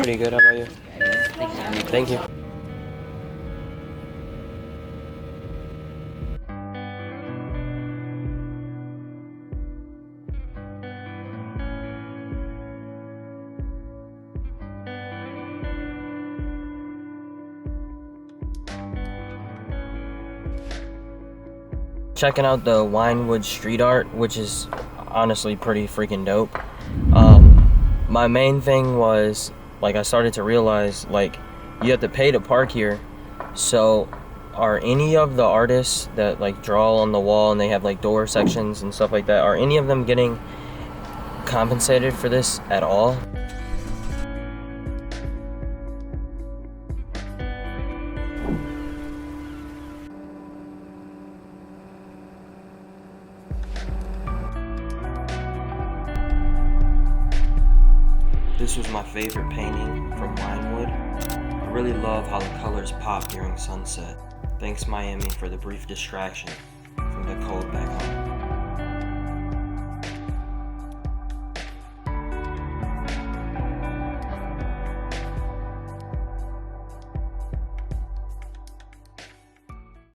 pretty good. How about you? Thank you. Checking out the Wynwood street art, which is honestly pretty freaking dope. My main thing was, like, I started to realize, like, you have to pay to park here. So are any of the artists that like draw on the wall and they have like door sections and stuff like that, are any of them getting compensated for this at all? This was my favorite painting from Wynwood. I really love how the colors pop during sunset. Thanks Miami for the brief distraction from the cold back home.